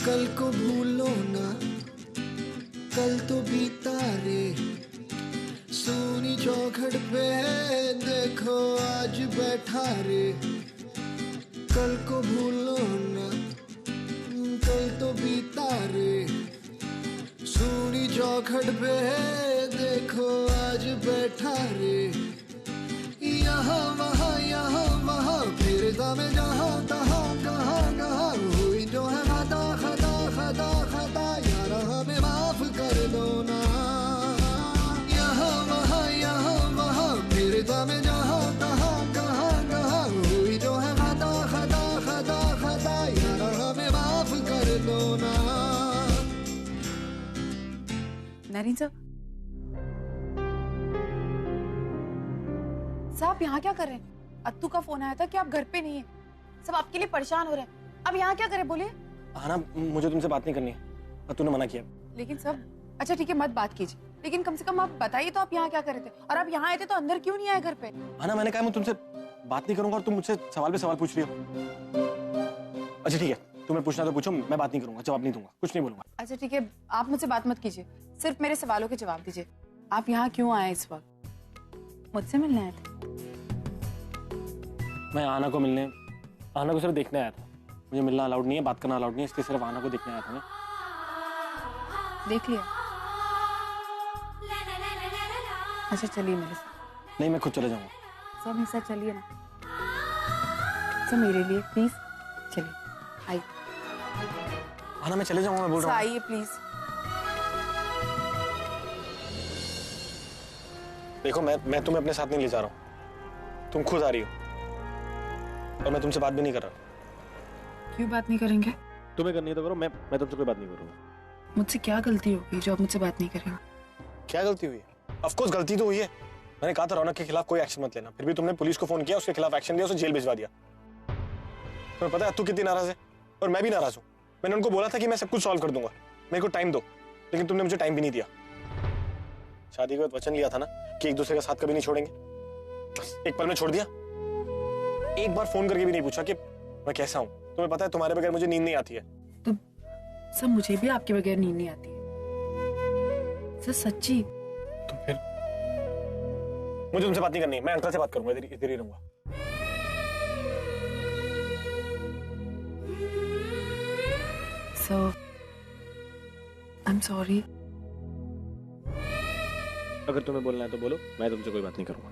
कल को भूलो ना, कल तो बीता रे। सूनी चौखट पे देखो आज बैठा रे। कल को भूलो ना, कल तो बीता रे। सूनी चौखट पे देखो आज बैठा रे। यहाँ वहाँ फिरता में जहाँ तहाँ कहाँ हुई जो है खता खता खता खता, यार हमें माफ कर दो ना। यहाँ वहाँ फिरता में जहाँ तहाँ कहाँ हुई जो है खता खता खता खता, यार हमें माफ कर दो ना। नरीन साहब यहाँ क्या कर रहे हैं? अत्तू का फोन आया था कि आप घर पे नहीं है, सब आपके लिए परेशान हो रहे हैं। अब यहाँ क्या करें बोलिए? आना, मुझे तुमसे बात नहीं करनी है, अत्तू ने मना किया। लेकिन सब अच्छा ठीक है, मत बात कीजिए, लेकिन कम से कम आप बताइए तो आप यहाँ क्या कर रहे थे, और आप यहाँ आए थे तो अंदर क्यों नहीं आए घर पे? आना, मैंने कहा मैं तुमसे बात नहीं करूंगा और तुम मुझसे सवाल पे सवाल पूछ रही हो। अच्छा ठीक है, तुम्हें पूछना तो पूछो, मैं बात नहीं करूंगा, जवाब नहीं दूंगा, कुछ नहीं बोलूंगा। अच्छा ठीक है, आप मुझसे बात मत कीजिए, सिर्फ मेरे सवालों के जवाब दीजिए। आप यहाँ क्यों आए इस वक्त? मुझसे मिलने आए थे? मैं आना को सिर्फ देखने आया था। मुझे मिलना अलाउड नहीं है, बात करना अलाउड नहीं है, इसलिए सिर्फ आना को देखने आया था मैं। देख लिया? अच्छा चलिए मेरे साथ। नहीं, मैं खुद चले जाऊंगा। सब मेरे साथ चलिए ना, सब मेरे लिए प्लीज चलिए। आइए। आना, मैं चले जाऊंगा, मैं बोल रहा हूँ। आइए प्लीज। देखो, मैं तुम्हें अपने साथ नहीं ले जा रहा हूँ, तुम खुद आ रही हो और मैं तुमसे बात भी नहीं कर रहा। क्यों बात नहीं करेंगे? तुम्हें करनी है तो करो, मैं तुमसे कोई बात नहीं करूंगा। मुझसे क्या गलती हो गई जो आप मुझसे बात नहीं करेंगे? क्या गलती हुई है? ऑफ कोर्स गलती तो हुई है। मैंने कहा था रौनक के खिलाफ कोई एक्शन मत लेना, फिर भी तुमने पुलिस को फोन किया, उसके खिलाफ एक्शन लिया, उसे जेल भिजवा दिया। तुम्हें पता है अत्तू कितनी नाराज है और मैं भी नाराज हूँ। मैंने उनको बोला था कि मैं सब कुछ सॉल्व कर दूंगा, मेरे को टाइम दो, लेकिन तुमने मुझे टाइम भी नहीं दिया। शादी के बाद वचन लिया था ना कि एक दूसरे का साथ कभी नहीं छोड़ेंगे, बस एक पल में छोड़ दिया। एक बार फोन करके भी नहीं पूछा कि मैं कैसा हूँ। तुम्हें पता है तुम्हारे बगैर मुझे नींद नहीं आती है। तो सब मुझे भी आपके बगैर नींद नहीं आती है सर, सच्ची। तो फिर मुझे तुमसे बात नहीं करनी, मैं अंकल से बात करूंगा, इधर ही रहूंगा। So, I'm sorry. अगर तुम्हें बोलना है तो बोलो, मैं तुमसे कोई बात नहीं करूंगा।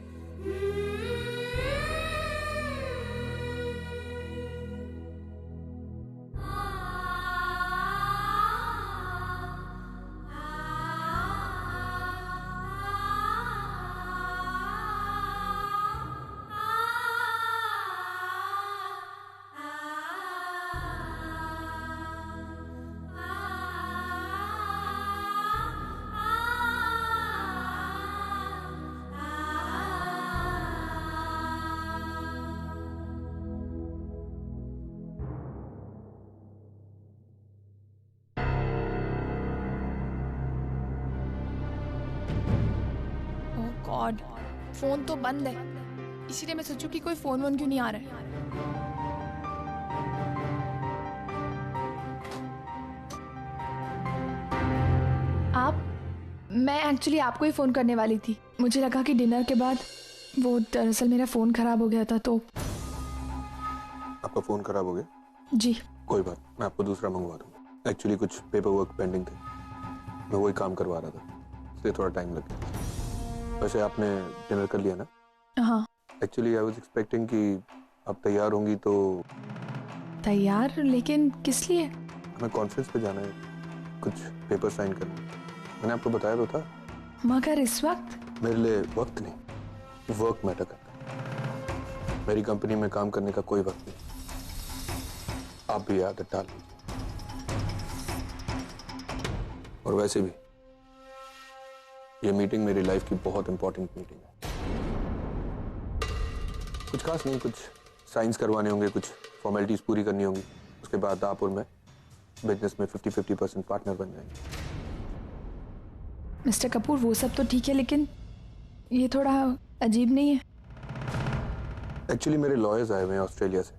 गॉड, फोन तो बंद है, इसीलिए मैं सोचूं कि कोई फोन वोन क्यों नहीं आ रहा है। मैं एक्चुअली आपको ही फोन करने वाली थी। मुझे लगा कि डिनर के बाद, वो दरअसल मेरा फोन खराब हो गया था तो। आपका फोन खराब हो गया? जी। कोई बात, मैं आपको दूसरा मंगवा दूंगा। एक्चुअली कुछ पेपर वर्क पेंडिंग थे, मैं वही काम करवा रहा था, इसलिए थोड़ा टाइम लग गया। वैसे आपने डिनर कर लिया ना? हाँ। एक्चुअली आई वाज एक्सपेक्टिंग कि आप तैयार होंगी तो। तैयार? लेकिन किस लिए? हमें कॉन्फ्रेंस पे जाना है, कुछ पेपर साइन करना। मैंने आपको बताया तो था। मगर इस वक्त? मेरे लिए वक्त नहीं, वर्क मैटर करता है। मेरी कंपनी में काम करने का कोई वक्त नहीं। आप भी आदत डाल लीजिए। और वैसे भी ये मीटिंग मेरी लाइफ की बहुत इंपॉर्टेंट मीटिंग है। कुछ खास नहीं, कुछ साइंस करवाने होंगे, कुछ फॉर्मेलिटीज पूरी करनी होंगी, उसके बाद आप और मैं बिजनेस में 50-50% पार्टनर बन जाएंगे। मिस्टर कपूर, वो सब तो ठीक है, लेकिन ये थोड़ा अजीब नहीं है? एक्चुअली मेरे लॉयर्स आए हुए हैं ऑस्ट्रेलिया से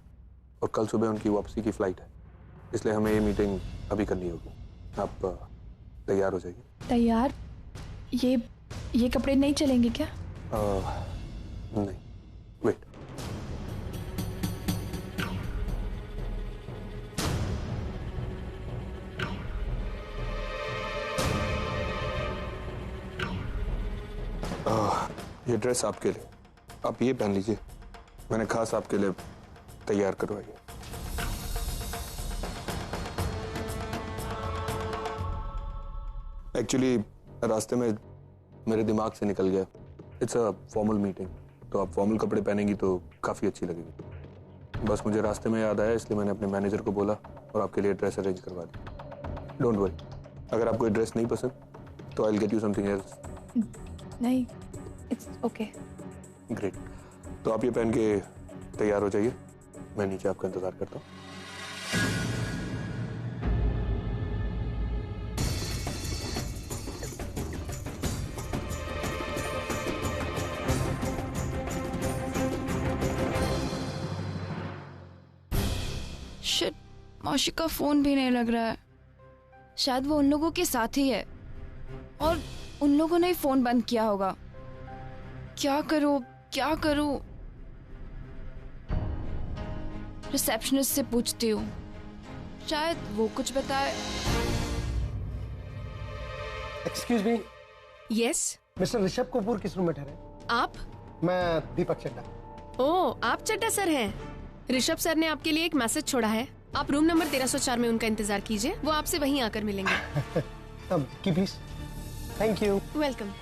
और कल सुबह उनकी वापसी की फ्लाइट है, इसलिए हमें ये मीटिंग अभी करनी होगी। आप तैयार हो जाइए। तैयार? ये कपड़े नहीं चलेंगे क्या? नहीं, वेट। ये ड्रेस आपके लिए, आप ये पहन लीजिए, मैंने खास आपके लिए तैयार करवाई है। एक्चुअली रास्ते में मेरे दिमाग से निकल गया, इट्स अ फॉर्मल मीटिंग, तो आप फॉर्मल कपड़े पहनेंगी तो काफ़ी अच्छी लगेगी। बस मुझे रास्ते में याद आया, इसलिए मैंने अपने मैनेजर को बोला और आपके लिए ड्रेस अरेंज करवा दी। डोंट वरी, अगर आपको ये ड्रेस नहीं पसंद तो I will get you something else. नहीं, इट्स ओके। ग्रेट, तो आप ये पहन के तैयार हो जाइए, मैं नीचे आपका इंतजार करता हूँ। शिट, मौशी का फोन भी नहीं लग रहा है। शायद वो उन लोगों के साथ ही है और उन लोगों ने ही फोन बंद किया होगा। क्या करूं, क्या करूं? रिसेप्शनिस्ट से पूछती हूँ, शायद वो कुछ बताए। Excuse me. Yes, mister Rishabh Kapoor किस रूम में ठहरे? आप? मैं दीपक चड्डा। ओह, आप चड्डा सर हैं। ऋषभ सर ने आपके लिए एक मैसेज छोड़ा है, आप रूम नंबर 1304 में उनका इंतजार कीजिए, वो आपसे वहीं आकर मिलेंगे। तब की please. Thank you. Welcome.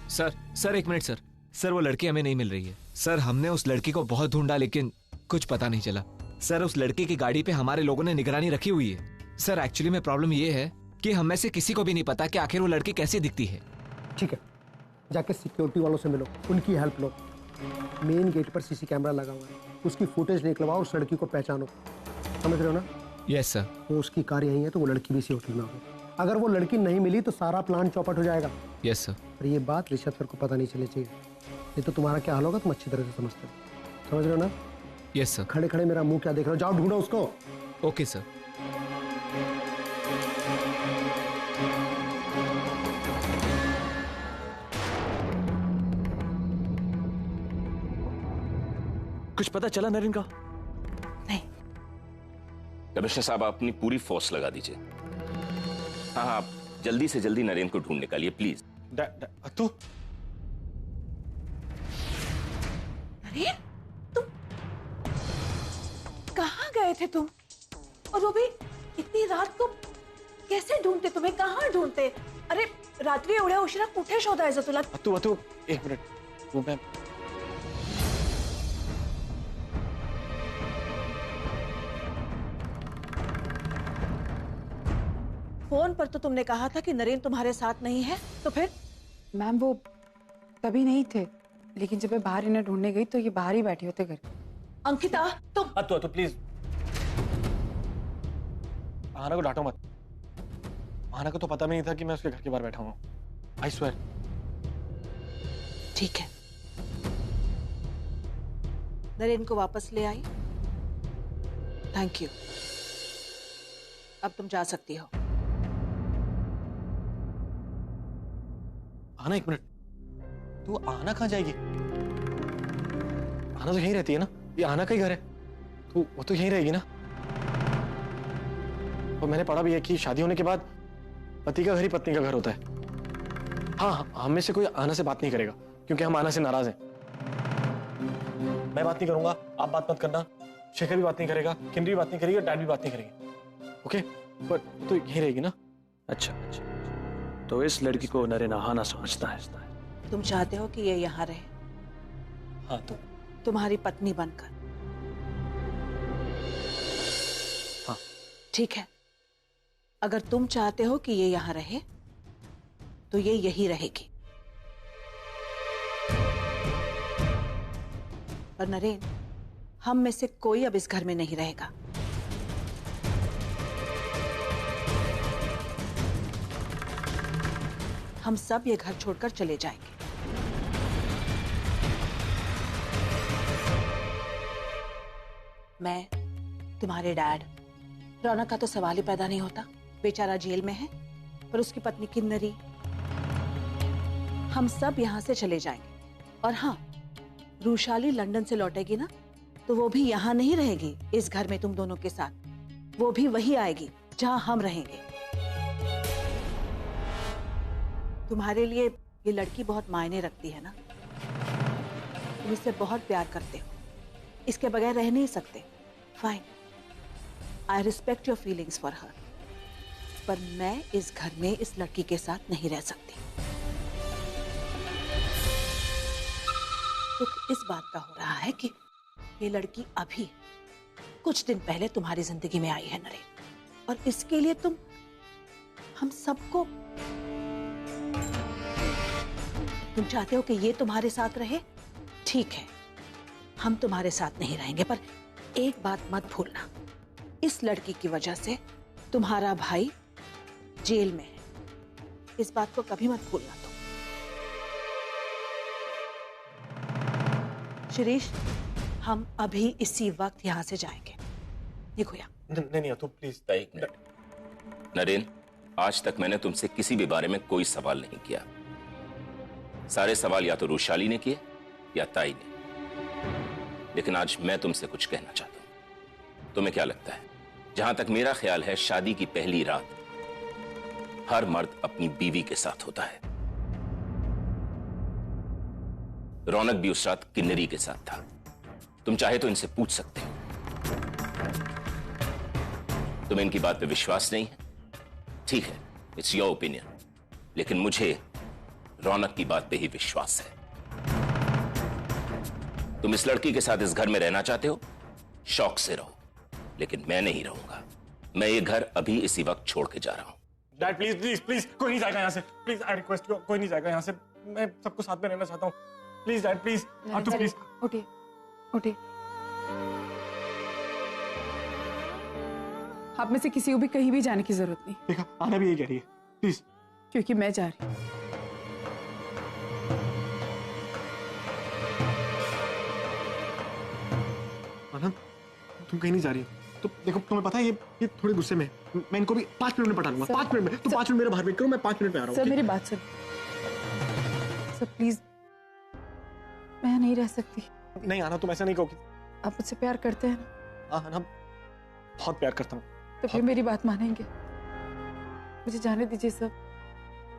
Sir एक मिनट सर, वो लड़की हमें नहीं मिल रही है। सर, हमने उस लड़की को बहुत ढूंढा लेकिन कुछ पता नहीं चला। सर, उस लड़की की गाड़ी पे हमारे लोगों ने निगरानी रखी हुई है। सर, एक्चुअली में प्रॉब्लम ये है कि हम में से किसी को भी नहीं पता कि आखिर वो लड़की कैसी दिखती है। ठीक है, जाके सिक्योरिटी वालों से मिलो, उनकी हेल्प लो। मेन गेट पर सीसी कैमरा लगा हुआ है, उसकी फुटेज निकलवाओ, उस लड़की को पहचानो। समझ रहे हो ना? Yes sir. वो उसकी कार यहीं है तो वो लड़की भी इसी होटल में होगी। अगर वो लड़की नहीं मिली तो सारा प्लान चौपट हो जाएगा। Yes sir. और ये बात ऋषभ सर को पता नहीं चलनी चाहिए, नहीं तो तुम्हारा क्या हाल होगा तुम अच्छी तरह से समझते हो। समझ रहे हो ना? Yes sir. खड़े खड़े मेरा मुंह क्या देख रहे हो? जाओ ढूंढो उसको। Okay sir. कुछ पता चला नरेन का? नहीं। कमिश्नर साहब, आप अपनी पूरी फोर्स लगा दीजिए। हाँ, आप जल्दी से जल्दी नरेन को ढूंढ निकालिए प्लीज। तू नरेन, तुम कहाँ गए थे तुम? और वो भी इतनी रात को? कैसे ढूंढते तुम्हें? कहाँ ढूंढते? अरे रात्री एवढ्या उशिरा कुठे शोधायचं तुला? तू एक मिनट, वो मैं फोन पर तो तुमने कहा था कि नरेन तुम्हारे साथ नहीं है, तो फिर? मैम, वो तभी नहीं थे, लेकिन जब मैं बाहर इन्हें ढूंढने गई तो ये बाहर ही बैठे होते घर। अंकिता, तुम तो प्लीज आना को डांटो मत। आना को तो पता भी नहीं था कि मैं उसके घर के बाहर बैठा हूँ। I swear. ठीक है, नरेन को वापस ले आई। Thank you. अब तुम जा सकती हो। आना, एक मिनट, तू आना कहाँ जाएगी? आना तो यहीं रहती है ना, ये आना का ही घर है, तो वो तो यहीं रहेगी ना। और मैंने पढ़ा भी है कि शादी होने के बाद पति का घर ही पत्नी का घर होता है। हाँ, हम में से कोई आना से बात नहीं करेगा क्योंकि हम आना से नाराज हैं। मैं बात नहीं करूंगा, आप बात मत करना, शेखर भी बात नहीं करेगा, किमरी भी बात नहीं करेगी, डैड भी बात नहीं करेंगे। ओके, पर तो यहीं रहेगी ना। अच्छा, तो इस लड़की को नरेन आहाना समझता है। तुम चाहते हो कि ये यहाँ रहे? हाँ, तो तुम्हारी पत्नी बनकर? हाँ। ठीक है, अगर तुम चाहते हो कि ये यहाँ रहे तो ये यही रहेगी। पर नरेन, हम में से कोई अब इस घर में नहीं रहेगा। हम सब ये घर छोड़कर चले जाएंगे। मैं, तुम्हारे डैड रौनक का तो सवाल ही पैदा नहीं होता, बेचारा जेल में है, पर उसकी पत्नी किन्नरी। हम सब यहाँ से चले जाएंगे। और हाँ, रूशाली लंदन से लौटेगी ना, तो वो भी यहाँ नहीं रहेगी इस घर में तुम दोनों के साथ, वो भी वही आएगी जहाँ हम रहेंगे। तुम्हारे लिए ये लड़की बहुत मायने रखती है ना, तुम इससे बहुत प्यार करते हो, इसके बगैर रह नहीं सकते। Fine, I respect your feelings for her, पर मैं इस घर में इस लड़की के साथ नहीं रह सकती। दुख इस बात का हो रहा है कि ये लड़की अभी कुछ दिन पहले तुम्हारी जिंदगी में आई है नरेन, और इसके लिए तुम हम सबको, तुम चाहते हो कि ये तुम्हारे साथ रहे। ठीक है, हम तुम्हारे साथ नहीं रहेंगे, पर एक बात मत भूलना, इस लड़की की वजह से तुम्हारा भाई जेल में है, इस बात को कभी मत भूलना। तुम शिरीष, हम अभी इसी वक्त यहाँ से जाएंगे। ये खोया नहीं तू प्लीज। एक मिनट नरेन, आज तक मैंने तुमसे किसी भी बारे में कोई सवाल नहीं किया। सारे सवाल या तो रूशाली ने किए या ताई ने, लेकिन आज मैं तुमसे कुछ कहना चाहता हूं। तुम्हें क्या लगता है, जहां तक मेरा ख्याल है, शादी की पहली रात हर मर्द अपनी बीवी के साथ होता है। रौनक भी उस रात किन्नरी के साथ था। तुम चाहे तो इनसे पूछ सकते हो। तुम्हें इनकी बात पे विश्वास नहीं है, ठीक है, इट्स योर ओपिनियन, लेकिन मुझे रौनक की बात पे ही विश्वास है। तुम इस लड़की के साथ इस घर में रहना चाहते हो, शौक से रहो, लेकिन मैं नहीं रहूंगा। मैं ये घर अभी इसी वक्त छोड़ के जा रहा हूं। डैड प्लीज प्लीज प्लीज, कोई नहीं जाएगा यहाँ से, प्लीज आई रिक्वेस्ट यू, कोई नहीं जाएगा यहाँ से, मैं सबको साथ में रहना चाहता हूँ। प्लीज डैड प्लीज, आप तो प्लीज उठिए उठिए। आप में से किसी को भी कहीं भी जाने की जरूरत नहीं। देखा, आना भी यही कह रही है, प्लीज। क्योंकि मैं जा रही हूँ। आना, तुम कहीं नहीं जा रही हो तो देखो, तुम्हें पता है ये थोड़े गुस्से में, मैं इनको भी 5 मिनट में पटा लूंगा। 5 मिनट में, तुम 5 मिनट मेरे बाहर वेट करो, मैं 5 मिनट में आ रहा हूँ। सर मेरी बात सुन सर, प्लीज, मैं नहीं रह सकती। नहीं आना, तुम ऐसा नहीं कहोगी। आप मुझसे प्यार करते हैं ना? हाँ, बहुत प्यार करता हूँ। तो फिर मेरी बात मानेंगे? मुझे जाने दीजिए सर,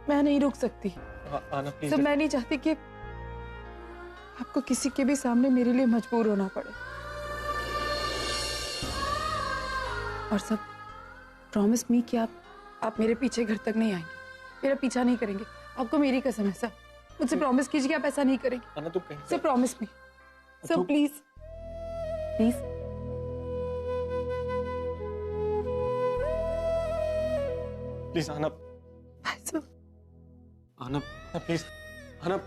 मैं नहीं रुक सकती। आना प्लीज। सर मैं नहीं चाहती कि आपको किसी के भी सामने मेरे लिए मजबूर होना पड़े। और सब प्रॉमिस मी कि आप मेरे पीछे घर तक नहीं आएंगे, मेरा पीछा नहीं करेंगे। आपको मेरी कसम है सर, मुझसे प्रॉमिस कीजिए कि आप ऐसा नहीं करेंगे। आना, तुम कहीं sir promise me sir, please please. Please आना, आना प्लीज, आना।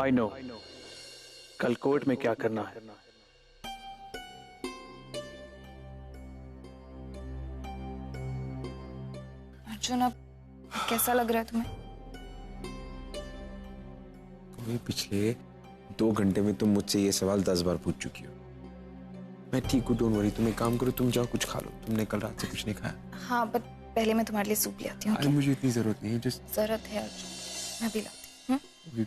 I know कल कोर्ट में क्या करना है। अर्जुन, अब कैसा लग रहा है तुम्हें? तुम्हें पिछले 2 घंटे में तुम मुझसे ये सवाल 10 बार पूछ चुकी हो। मैं ठीक हूँ, डोंट वरी। तुम एक काम करो, तुम जाओ कुछ खा लो। तुमने कल रात से कुछ नहीं खाया। हाँ, बट पहले मैं तुम्हारे लिए सूप ले आती हूँ। अरे मुझे इतनी जरूरत नहीं है, जस्ट जरूरत है अर्जुन, मैं भी लाती हूँ।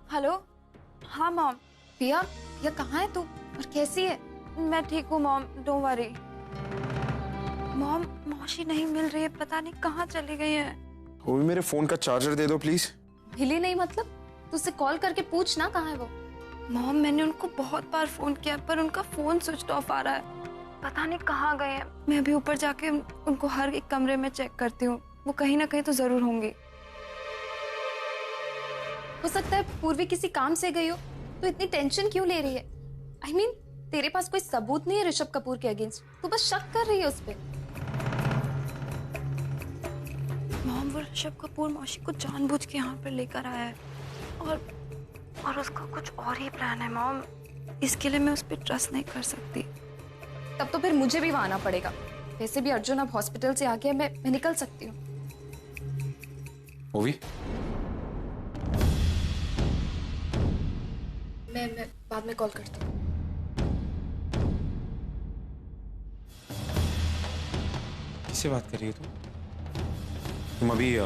हेलो, हाँ मॉम। पिया, पिया कहाँ है तू और कैसी है? मैं ठीक हूँ मॉम, डोंट वरी। मॉम, मौसी नहीं मिल रही है, पता नहीं कहाँ चली गई है। वो भी मेरे फोन का चार्जर दे दो प्लीज। हिली नहीं मतलब? तू उससे कॉल करके पूछ ना कहाँ है वो। मॉम, मैंने उनको बहुत बार फोन किया पर उनका फोन स्विच ऑफ आ रहा है। पता नहीं कहाँ गए हैं। मैं अभी ऊपर जाके उनको हर एक कमरे में चेक करती हूँ, वो कहीं ना कहीं तो जरूर होंगी। हो सकता है पूर्वी किसी काम से गई हो, तो इतनी टेंशन क्यों ले रही है? I mean, तेरे पास कोई सबूत नहीं है ऋषभ कपूर के अगेंस्ट, तू बस शक कर रही है उस पे। मॉम, वो ऋषभ कपूर मौसी को जानबूझ के यहाँ पर लेकर आया है और उसका कुछ और ही प्लान है मॉम। इसके लिए मैं उस पर ट्रस्ट नहीं कर सकती। तब तो फिर मुझे भी वहां आना पड़ेगा। वैसे भी अर्जुन अब हॉस्पिटल से आ गया, मैं निकल सकती हूँ। ओवी, मैं बाद में कॉल करती हूँ। किससे बात कर रही हो तुम अभी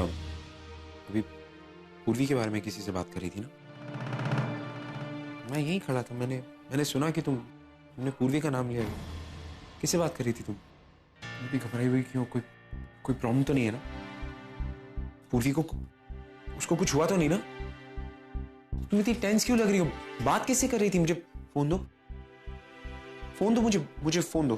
पूर्वी के बारे में किसी से बात कर रही थी ना? मैं यहीं खड़ा था, मैंने सुना कि तुमने पूर्वी का नाम लिया। किससे बात कर रही थी तुम? भी घबराई हुई क्यों? कोई प्रॉब्लम तो नहीं है ना? पूर्वी को उसको कुछ हुआ तो नहीं ना? तुम इतनी टेंस क्यों लग रही हो? बात कैसे कर रही थी? मुझे फोन दो, मुझे फोन दो।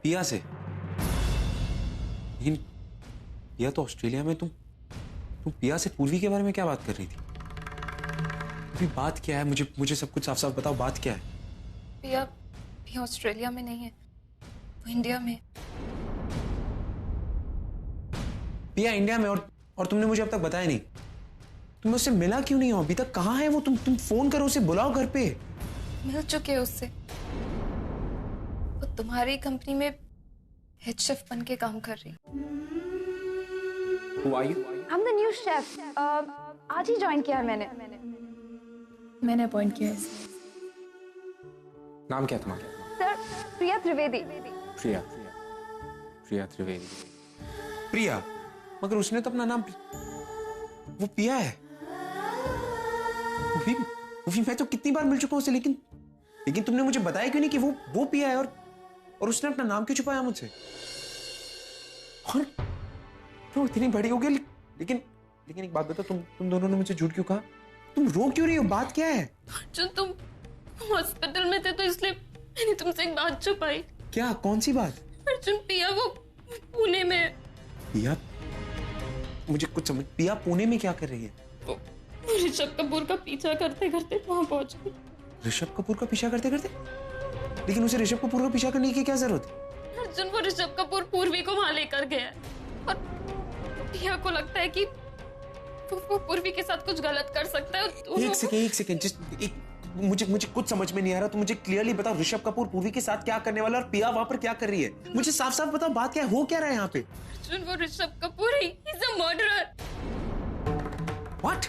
पिया से? लेकिन पिया तो ऑस्ट्रेलिया में। तुम पिया से पूर्वी के बारे में क्या बात कर रही थी? अभी बात क्या है? मुझे सब कुछ साफ साफ बताओ, बात क्या है? पिया ऑस्ट्रेलिया में नहीं है, वो इंडिया में। पिया इंडिया में? और तुमने मुझे अब तक बताया नहीं। तुम उससे मिला क्यों नहीं हो अभी तक? कहाँ है वो? तुम फोन करो उसे, बुलाओ घर पे। मिल चुके हैं उससे। वो तुम्हारी कंपनी में हेड शेफ बन के काम कर रही। Who are you? I'm the new chef. आज ही ज्वाइन किया है मैंने अपॉइंट किया है। नाम क्या तुम्हारा? सर, प्रिया त्रिवेदी। प्रिया त्रिवेदी। प्रिया? मगर उसने तो अपना नाम वो पिया है। वो भी मैं तो कितनी बार मिल चुका हूं उसे, लेकिन तुमने मुझे बताया क्यों नहीं कि वो पिया है? और उसने अपना नाम क्यों छुपाया मुझसे? और तो इतनी बड़ी हो गई, लेकिन एक बात बताओ, तुम दोनों ने मुझे झूठ क्यों कहा? तुम रो क्यों रही हो? बात क्या है? अर्जुन, तुम हॉस्पिटल में थे तो इसलिए मैंने तुमसे एक बात छुपाई। क्या? कौन सी बात? अर्जुन, पिया वो पुणे में। पिया? मुझे कुछ समझ। पिया पुणे में क्या कर रही है? वो ऋषभ कपूर का पीछा करते करते वहां पहुंच गई। ऋषभ कपूर का पीछा करते करते? लेकिन उसे ऋषभ कपूर का पीछा करने की क्या जरूरत है? अर्जुन, वो ऋषभ कपूर पूर्वी को वहां लेकर गया है और पिया को लगता है कि वो पूर्वी के साथ कुछ गलत कर सकता है। एक सेकेंड मुझे कुछ समझ में नहीं आ रहा। तो मुझे क्लियरली बताओ, ऋषभ कपूर पूर्वी के साथ क्या करने वाला और पिया वहां पर क्या कर रही है? मुझे साफ साफ बताओ, बात क्या है? हो क्या रहा है यहाँ पे? अर्जुन, वो Rishabh Kapoor he is a murderer. What?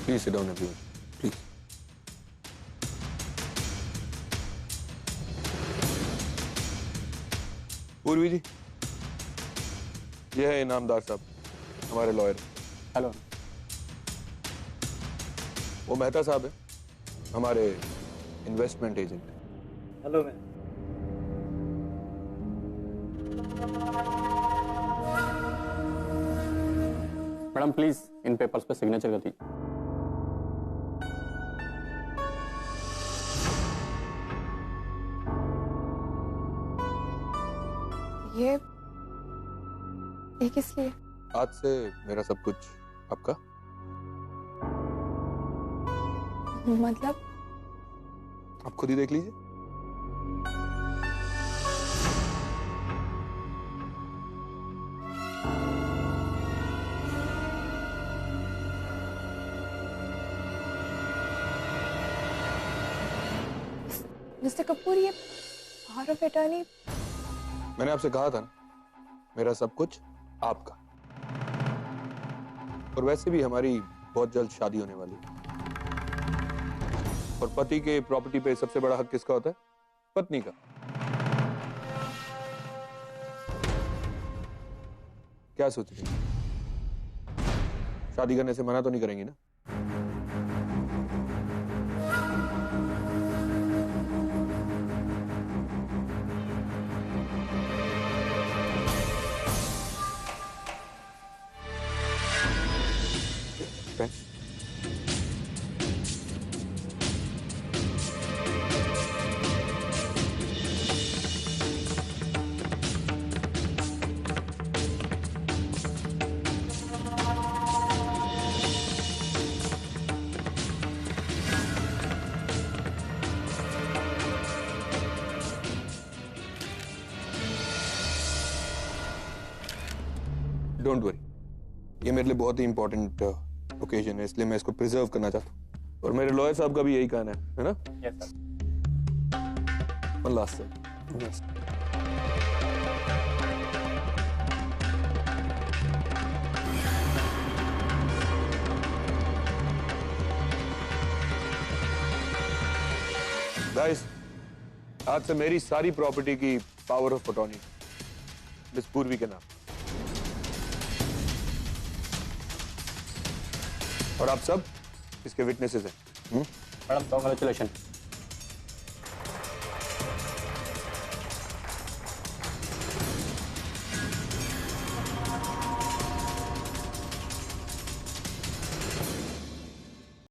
Please sit down, everyone. Please. पूर्वी जी, ये है इनामदार साहब, हमारे लॉयर। हेलो। वो मेहता साहब है, हमारे investment agent. Hello ma'am. Madam please in papers पे सिग्नेचर कर दीजिए। ये किस लिए? आज से मेरा सब कुछ आपका। मतलब? आप खुद ही देख लीजिए। मिस्टर कपूर, ये पावर ऑफ अटॉर्नी। मैंने आपसे कहा था ना, मेरा सब कुछ आपका। और वैसे भी हमारी बहुत जल्द शादी होने वाली है। और पति के प्रॉपर्टी पे सबसे बड़ा हक किसका होता है? पत्नी का। क्या सोच रही है? शादी करने से मना तो नहीं करेंगी ना? डोंट वरी, ये मेरे लिए बहुत ही इंपॉर्टेंट ओकेजन है, इसलिए मैं इसको प्रिजर्व करना चाहता हूँ। और मेरे लॉयर साहब का भी यही कहना है ना? Yes sir. One last sir. Guys, आज से मेरी सारी प्रॉपर्टी की पावर ऑफ अटॉर्नी मिस पूर्वी के नाम, और आप सब इसके विटनेसेस हैं। Madam, congratulation.